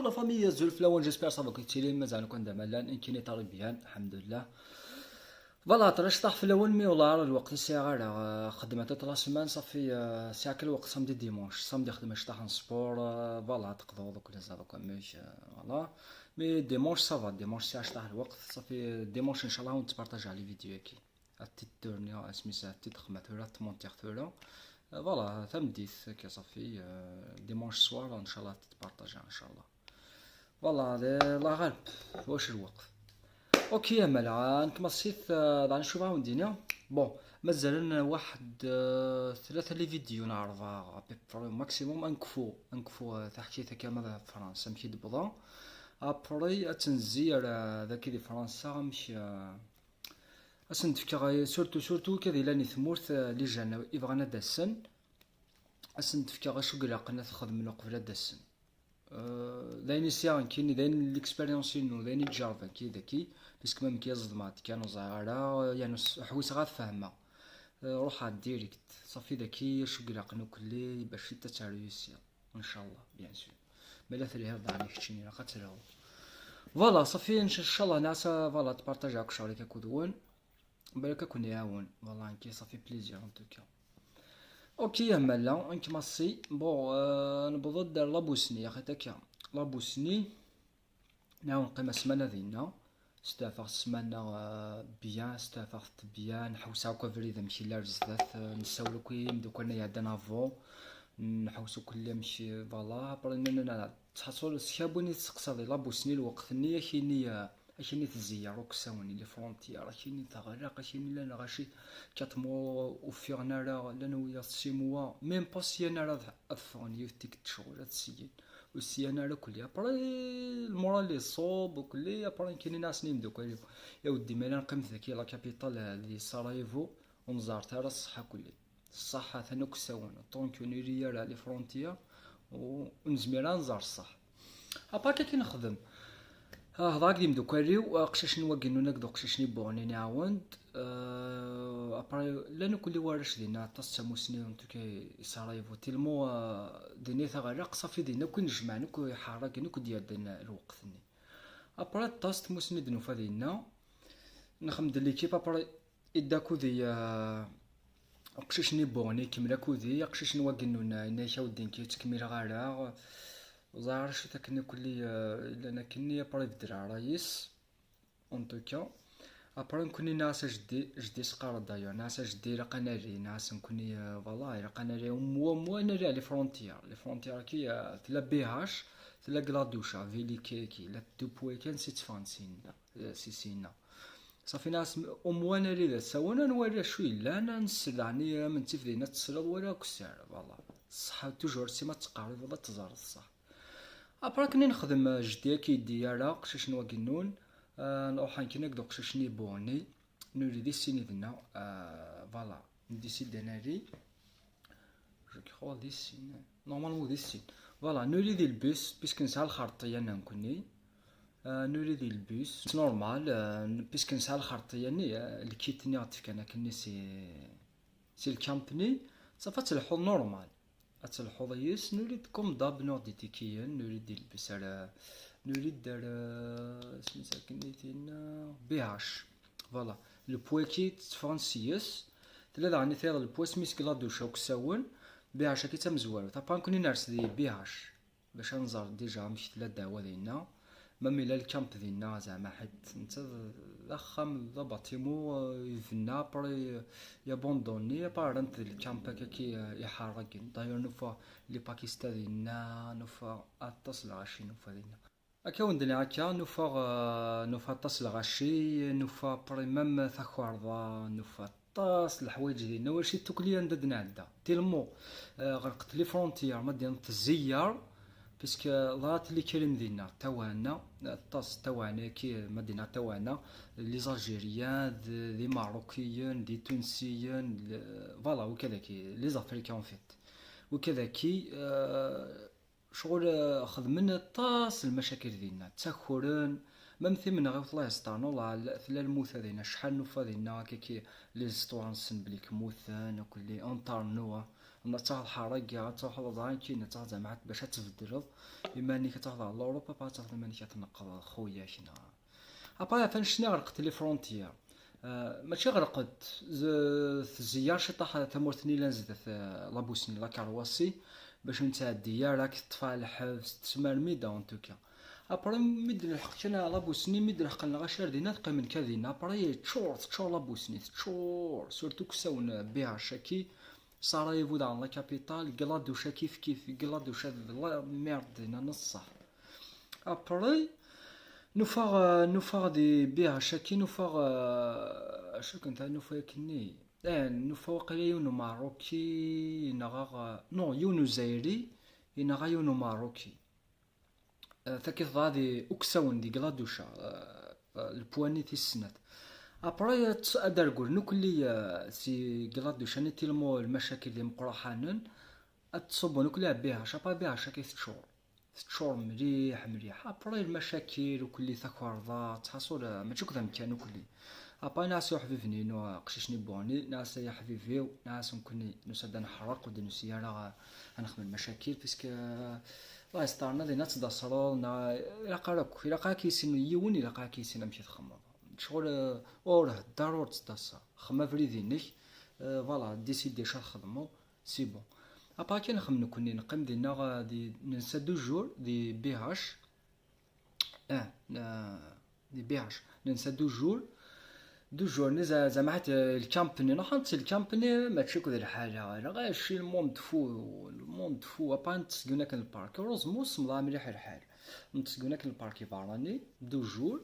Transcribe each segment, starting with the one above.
la famille Zulflawan, j'espère ça va كنتي مازال كون دابا لان كايني طالب بيان الحمد لله. فوالا طرش طاح في الاول مي والله راه الوقت ساعه راه خدمت 3 سيمان صافي ساعه كل وقت صامدي ديمونش صامدي خدمه طاح سبور فوالا تقضوا دوك لي زافا مش فوالا مي ديمونش صافا ديمونش ساعه طاح الوقت صافي ديمونش ان شاء الله ونتبارطاج على فيديو كي التيت تورني سميتها التيت خدمت ولا تمونتيغ ثولا فوالا تمديت كي صافي ديمونش سوار ان شاء الله تتبارطاج ان شاء الله فوالا الله غالب واش الوقت. اوكي يا ملا انت مصيت غادي نشوف عاود دينا بون مازال لنا واحد ثلاثة لي فيديو نعرضها بيبري ماكسيموم انكفو تحكيتها كامل فرنسا مشي دبضا ابري اتنزير ذاك دي فرنسا مشي اسنتفكا سورتو كذا لاني ثمورت لي جانا يبغانا داسن اسنتفكا غاشو قراقنا تخدم من قبل داسن دايني سيان كاين داين ليكسبيريونس نو دايني تجارب كي داكي باسكو ميم كي الظلمات كانوا صغارا يعني حويس غا فاهمه روح على الديريكت صافي داكي شو قراقنا كلي باش تتعريسيا ان شاء الله بيان سور ملا ثري هذا عليك تشيني راه قتلو فوالا صافي ان شاء الله ناسا فوالا تبارطاجا كشاريك كودون بالك كون يعاون والله انكي صافي بليزير ان توكا. اوكي يا مالا انك ماسي بون نبغى دار لابوسني يا اخي تاكا لابوسني نعاون قيمة سمانة ذينا ستافغ سمانة بيان ستافغت بيان نحوس هاكا فريدة مشي لارزدات نساولو كي مدوك انا يعدنا فو نحوسو كل مشي فوالا برينا تحصل سكابوني تسقسا لابوسني الوقت نية كيني اشيني تزيار وكساوني لي فرونتيير اشيني تغرق اشيني لانا غاشي 4 موا وفيغنا راه لانا ويا 6 موا ميم با سيانا راه اثوني تيك تشغل تسيين وسيانا راه كلها بري المورال لي صوب وكلي بري كاينين ناس نيم دوك يا ودي مالا نقيم ذاكي لا كابيتال لي سراييفو ونزارت راه الصحه كلي الصحه ثاني كساون طونك نيريا راه لي فرونتيير ونزميرا نزار الصح اباكا كي نخدم هضاك ديم دوكاريو قشاش نواقنو نقدو قشاش نبغوني نعاود ابري لانو كل وارش دينا طاس تاموسني نتوكي سرايفو تيلمو ديني ثغرق صافي دينا كون نجمع نكو يحرق نكو ديال دينا الوقت ني ابري طاس تموسني دنو فدينا نخمد ليكيب ابري اداكو دي قشاش نبغوني كيملا كودي قشاش نواقنو نايشاو دين كي تكميل غالا وزارش تاكني كلي لأن كني بري بدرا رايس اون توكا ابري نكوني ناس جدي سقار دايو ناس جدي رقناري ناس نكوني فوالا رقناري مو ناري لي فرونتيير كي تلا بيهاش تلا كلادوشا فيلي كي لا دوبوي كان سيت فانسين سيسينا صافي ناس مو ناري ذا سوانا نوري شوي لا انا نسلعني من تفدينا تصلد ولا كسار فوالا الصحه توجور سيما تقارب ولا تزار الصح ابرا كني نخدم جدي كي ديالا قشاش نواقنون نروح كي نقدو قشاش نيبوني نوري دي سيني دنا فوالا ندي سي دناري جو كخوا دي سين نورمالمون دي سين فوالا نوري دي البوس بيسك نسال الخرطيه انا نكوني نوري دي البوس نورمال بيسك نسال الخرطيه ني الكيتني عطيك انا كني سي الكامبني صافي تلحو نورمال اتلحظ يس نريد كوم داب نوع دي تيكيا نريد يلبس على نريد دار سميتها كنيتينا بيهاش فوالا لو بويكي فرانسيس تلا عني ثير البوا سميت كلادوشا وكساون بيهاش كي تمزوار طبعا كوني نارس دي بيهاش باش نزار ديجا مشيت لا دعوه دينا مامي لا الكامب دينا زعما حيت انت ضخم ذا باتيمو يفنا بري يابوندوني بارنت الكامب كي يحرقين داير نوفا لي باكستان دينا نوفا اتصل غاشي نوفا دينا هكا وندني هكا نوفا اتصل غاشي نوفا بري مام ثاخوارضا نوفا طاس الحوايج ديالنا واش توكليا ندنا عدا تيلمو غرقت لي فرونتيير مدينه الزيار باسكو ضات اللي كاين دينا تاوانا طاس تاوانا كي مدينه تاوانا لي زالجيريان دي ماروكيين دي تونسيين فوالا وكذا كي لي زافريكان فيت وكذا كي شغل خدمنا طاس المشاكل ديالنا تاخرن ممثل من غير الله يسترنا والله ثلا الموت هذينا شحال نوفا دينا كي لي زطوانسن بليك موثان وكل انطرنوا أنا تاخذ حراقة تاخذ ضاين كاين تاخذ زعما باش تبدلو، إما أنك تاخذ على أوروبا با تاخذ إما أنك تنقل خويا كنا. أبا فين شنو غرقت لي فرونتيير، ماشي غرقت الزيار شي طاح ثمورتني لنزدت لابوسني لا كارواسي باش نتعدي راك تطفى الحبس تسمى الميدا اون توكا. ابري ميد لحقت انا لابوسني ميد لحق لنا غاشر دينا تقيمن كذينا ابري تشور لابوسني تشور سورتو كساون بها شاكي سراييفو دا لا كابيتال كلادوشا كيف كلادوشا لا ميرد هنا نصح. ابري نفاغ دي بها شاكي نفاغ شو كنت نفاغ كني نفاغ قليل يونو ماروكي ينغا نو يونو زايري ينغا يونو ماروكي ثاكي غادي اكساون دي كلادوشا البواني تي السنات. ابري ادار قول نوكلي سي كلادوشا نتي المشاكل اللي مقرحانن اتصبو نوكلي بها شابا بها شاكي تشور مليح ابري المشاكل وكلي ثكوارضات حصول ما تشوك ذا مكان وكلي ابا ناس يحفيفني نو قششني بوني ناس يحفيفيو ناس ممكن نسد نحرق ودي نسيارة نخدم المشاكل باسكو الله يسترنا دينا تدصرو الى قالك الى قال كيسين يون الى قال كيسين مشي تخمم شغل اوره ضروري تدصر خما فريدينك فوالا ديسيدي شا تخدمو سي بون. ابا كي نخمم كوني نقيم دينا دي ننسى دو جور دي بي هاش دي بي هاش ننسى دو جور نزا زعما الكامبني نحط الكامبني ما تشكو ذا الحاجه انا غير شي الموند فو ابا نتسقونا كان البارك روزموس مضى مليح الحال نتسقونا كان البارك باراني دو جور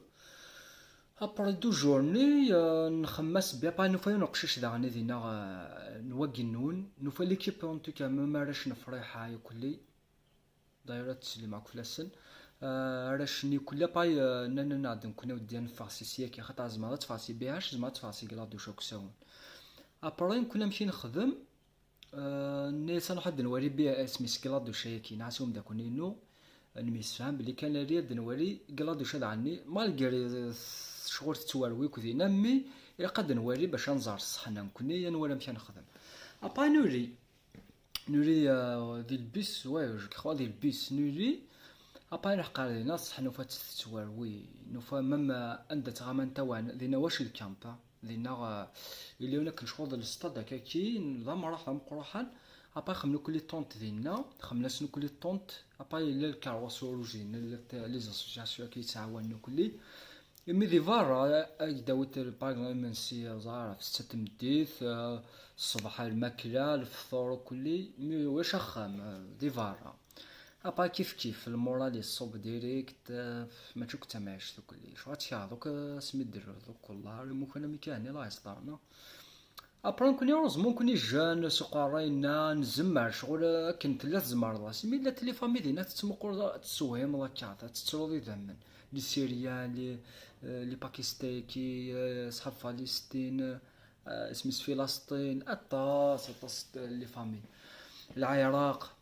ابري دو جورني نخمس بيا با نوفا نقشش داغني دينا نوقي النون نوفا ليكيب اون توكا ما راش نفريحه يكلي دايره تسلي كل سن راشني كل باي نادم كنا ودينا نفاسي سياكي خاطر زعما تفاسي بيهاش زعما تفاسي كلادوشا كساون. ابري كنا نمشي نخدم نيسان واحد نوري بها اسمي كلادوشا كي نعسهم داك نينو نميسفهم بلي كان ريد نوري كلادوشا دعني مالغري شغل تتواروي كذينا مي الى قد نوري باش نزار الصحنا نكوني نوري نمشي نخدم. ابا نوري دي البيس جو كخوا دي البيس نوري ابا نحق علينا صح نوفا تتواروي نوفا مما عند تغامن توان دينا واش الكامبا دينا اللي هنا كنشغل الاستاد هكاكي نظام راح مقروحان ابا خمنو كل طونط دينا خمنا سنو كل طونط ابا الا الكارواس اوريجين لي زاسوسياسيون كيتعاونوا كلي مي دي فارا داوت باغ من سي زهر في 6 مديث الصباح الماكله الفطور كلي مي واش خام دي فارا ابا كيف المورال الصوب ديريكت ما تشوك تماش كلي شو هاتشا سمي الدرو والله ممكن مكاني الله يسترنا. ابرا نكوني ممكن جان سقارينا نزمر شغل كنت لا تزمر راسي مي لا تلي فامي دينا تسمقر تسوهم ولا كاتا تترودي دمن لي سوريان لي باكستاني صحاب فلسطين اسمي فلسطين اطاس لي فامي العراق.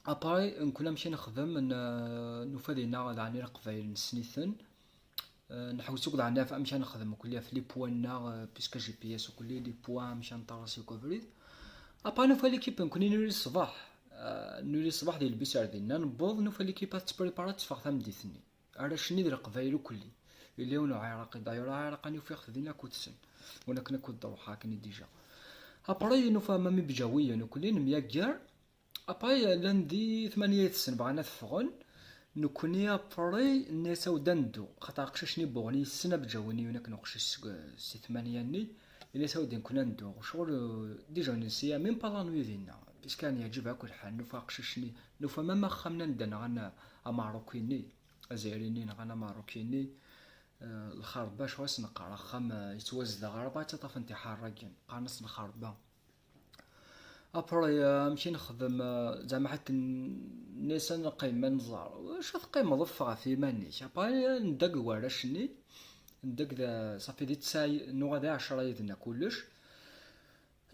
اباي نكون نمشي نخدم نفادينا دعني قبايل نسنيثن نحوسو كدا عندنا فامشي نخدم كليا في لي بوانا بيسكو جي بي اس وكلي لي بوان مشى نطراسي كوفريد. ابا نوفا ليكيب نكون نوري الصباح ديال البيسار ديالنا نبوض نوفا ليكيب تبريبارا تفاق ثمديثني على شني ديال القبايل كلي اللي هو عراقي داير عراقاني وفي خدينا كوتسن ولا كنا كود روحا كني ديجا. ابري نوفا مامي بجاويه نكلين مياكار اباي لندي 8 سن بغانا فغون نكوني بري الناس ودندو خاطر قششني بوغني السنه بجاوني ونك نقشش سي 8 ني الناس ودين كنا ندو شغل ديجا نسيا ميم با لانوي دينا باش كان يعجبها كل حال نوفا قششني نوفا ما خمنا ندنا غنا ماروكيني ازيريني غنا ماروكيني الخربه شواس نقرا خم يتوزد غربه تطف انتحار راكين قانص الخربه. ابري نمشي نخدم زعما حتى الناس نقيم نزار واش تقيم ضفغ في مانيش ابا ندق ورشني ندق ذا صافي دي تساي نو غدا 10 يدنا كلش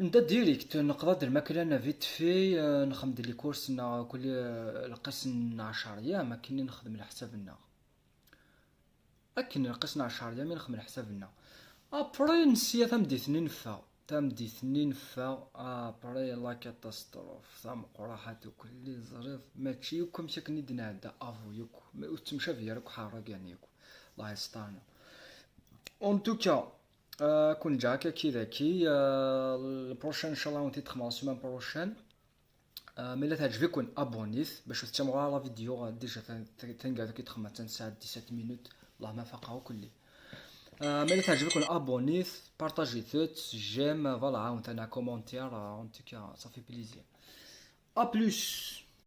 نبدا ديريكت نقضى الماكله فيت في نخدم لي كورسنا كل القسم 10 ايام ما كاين نخدم على حسابنا اكن القسم 10 ايام نخدم على حسابنا. ابري نسيا ثم ديثني نفا تمدي ثنين فا ابري لا كاتاستروف ثم قراحة كل ظريف ماشي يوكم شكني دنادا افو يوكو تمشى فيا راك حارق يعني يوكو الله يسترنا اون توكا كون جاكا كي البروشان ان شاء الله ونتي تخمر السيمان بروشان ملي تعجبكم ابونيث باش تستمعوا على فيديو ديجا تنقعدو كي تخمر تنساعد 17 مينوت الله ما فقهو كلي ملي تعجبكم ابونيث بارطاجي ثوت جيم فوالا عاونت انا كومونتير ان توكا صافي بليزير ا بلوس